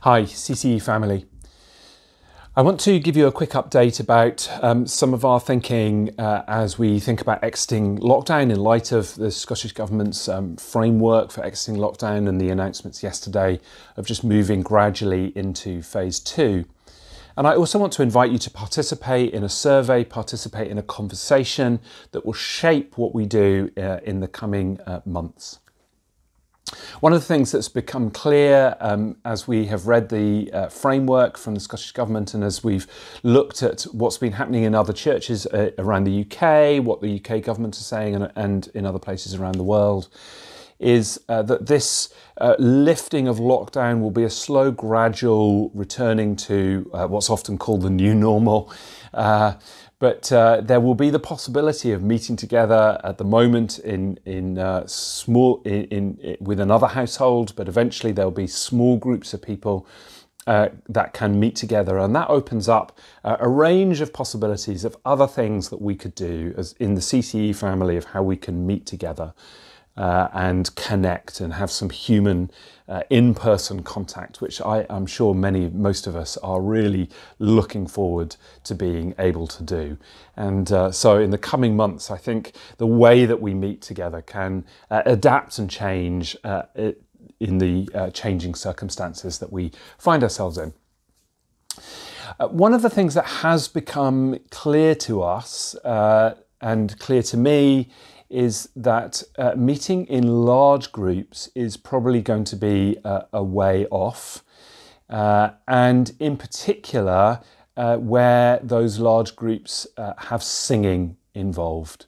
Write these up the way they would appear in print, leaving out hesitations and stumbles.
Hi, CCE family. I want to give you a quick update about some of our thinking as we think about exiting lockdown in light of the Scottish Government's framework for exiting lockdown and the announcements yesterday of just moving gradually into phase 2. And I also want to invite you to participate in a survey, participate in a conversation that will shape what we do in the coming months. One of the things that's become clear as we have read the framework from the Scottish Government and as we've looked at what's been happening in other churches around the UK, what the UK government is saying and in other places around the world, is that this lifting of lockdown will be a slow, gradual returning to what's often called the new normal. But there will be the possibility of meeting together at the moment in with another household, but eventually there'll be small groups of people that can meet together, and that opens up a range of possibilities of other things that we could do as in the CCE family of how we can meet together and connect and have some human in-person contact, which I'm sure most of us are really looking forward to being able to do. And so in the coming months, I think the way that we meet together can adapt and change in the changing circumstances that we find ourselves in. One of the things that has become clear to us and clear to me is that meeting in large groups is probably going to be a way off, and in particular where those large groups have singing involved.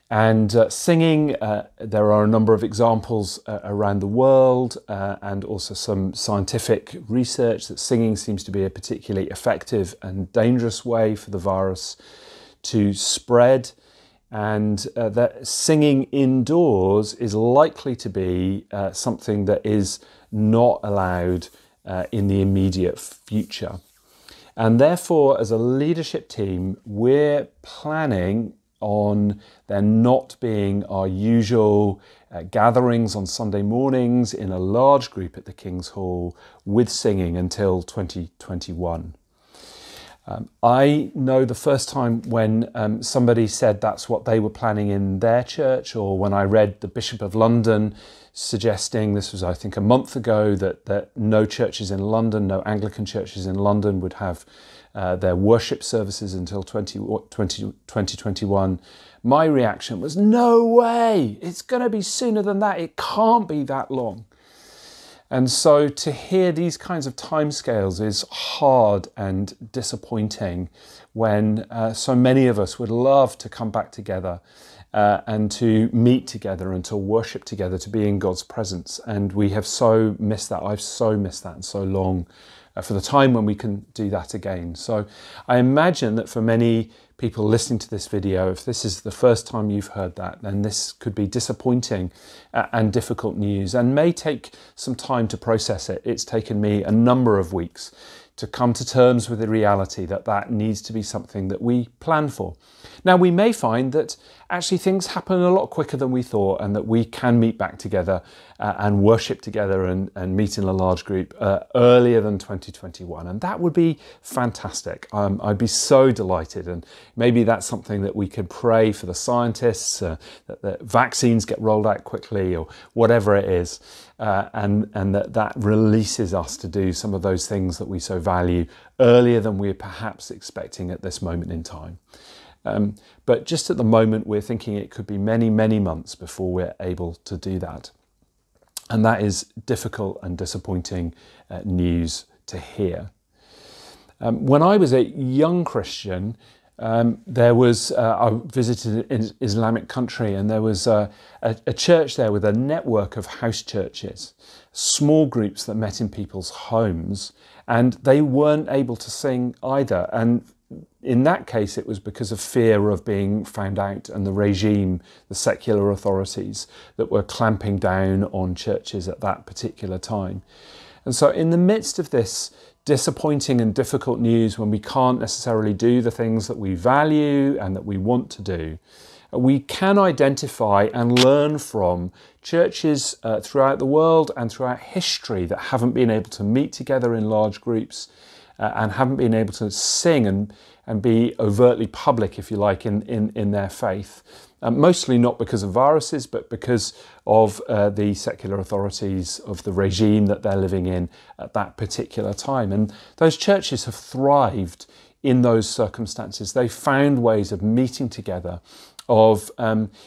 And singing, there are a number of examples around the world and also some scientific research that singing seems to be a particularly effective and dangerous way for the virus to spread. And that singing indoors is likely to be something that is not allowed in the immediate future. And therefore, as a leadership team, we're planning on there not being our usual gatherings on Sunday mornings in a large group at the King's Hall with singing until 2021. I know the first time when somebody said that's what they were planning in their church, or when I read the Bishop of London suggesting, this was I think a month ago, that no churches in London, no Anglican churches in London would have their worship services until 2021. My reaction was, no way, it's going to be sooner than that, it can't be that long. And so to hear these kinds of timescales is hard and disappointing when so many of us would love to come back together and to meet together and to worship together, to be in God's presence. And we have so missed that. I've so missed that and so long for the time when we can do that again. So I imagine that for many people listening to this video, if this is the first time you've heard that, then this could be disappointing and difficult news and may take some time to process it. It's taken me a number of weeks to come to terms with the reality that that needs to be something that we plan for. Now, we may find that actually things happen a lot quicker than we thought and that we can meet back together and worship together and meet in a large group earlier than 2021. And that would be fantastic. I'd be so delighted. And maybe that's something that we could pray for the scientists, that the vaccines get rolled out quickly or whatever it is. And that releases us to do some of those things that we so value earlier than we're perhaps expecting at this moment in time. But just at the moment, we're thinking it could be many, many months before we're able to do that. And that is difficult and disappointing news to hear. When I was a young Christian, I visited an Islamic country, and there was a church there with a network of house churches, small groups that met in people's homes, and they weren't able to sing either. And in that case, it was because of fear of being found out and the regime, the secular authorities that were clamping down on churches at that particular time. And so in the midst of this disappointing and difficult news, when we can't necessarily do the things that we value and that we want to do, we can identify and learn from churches throughout the world and throughout history that haven't been able to meet together in large groups and haven't been able to sing and be overtly public, if you like, in their faith. Mostly not because of viruses, but because of the secular authorities of the regime that they're living in at that particular time. And those churches have thrived in those circumstances. They found ways of meeting together, of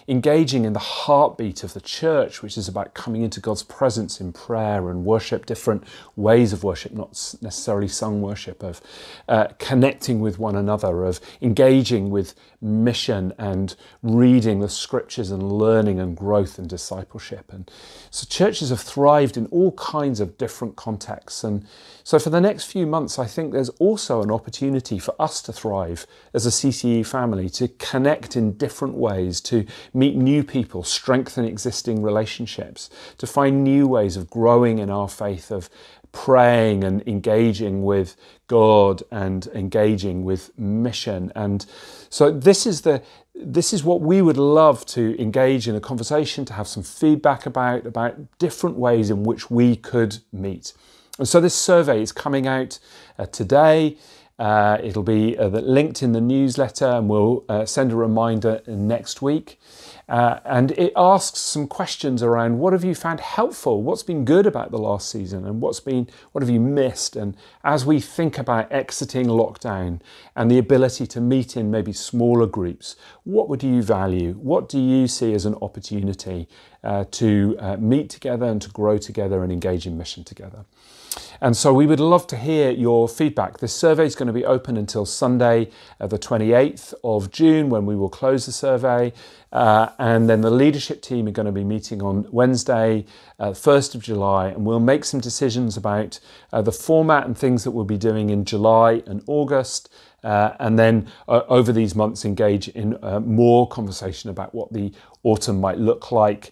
engaging in the heartbeat of the church, which is about coming into God's presence in prayer and worship, different ways of worship, not necessarily sung worship, of connecting with one another, of engaging with mission and reading the scriptures and learning and growth and discipleship. And so churches have thrived in all kinds of different contexts. And so for the next few months, I think there's also an opportunity for us to thrive as a CCE family, to connect in different ways, to meet new people, strengthen existing relationships, to find new ways of growing in our faith, of praying and engaging with God and engaging with mission. And so this is what we would love to engage in a conversation, to have some feedback about different ways in which we could meet. And so this survey is coming out today. It'll be linked in the newsletter, and we'll send a reminder next week. And it asks some questions around what have you found helpful, what's been good about the last season, and what have you missed? And as we think about exiting lockdown and the ability to meet in maybe smaller groups, what would you value? What do you see as an opportunity to meet together and to grow together and engage in mission together? And so we would love to hear your feedback. This survey is going to be open until Sunday, the 28th of June, when we will close the survey. And then the leadership team are going to be meeting on Wednesday, 1st of July, and we'll make some decisions about the format and things that we'll be doing in July and August. And then over these months engage in more conversation about what the autumn might look like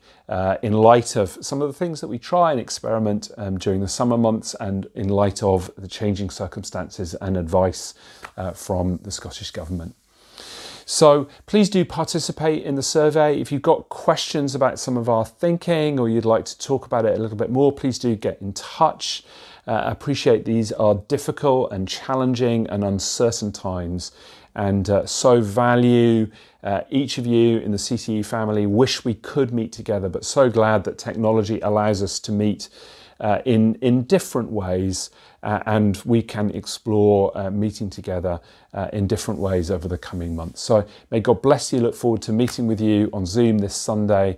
in light of some of the things that we try and experiment during the summer months, and in light of the changing circumstances and advice from the Scottish Government. So please do participate in the survey. If you've got questions about some of our thinking, or you'd like to talk about it a little bit more, please do get in touch. I appreciate these are difficult and challenging and uncertain times, and so value each of you in the CCE family. Wish we could meet together, but so glad that technology allows us to meet in different ways, and we can explore meeting together in different ways over the coming months. So may God bless you. Look forward to meeting with you on Zoom this Sunday,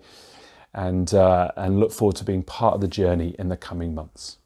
and look forward to being part of the journey in the coming months.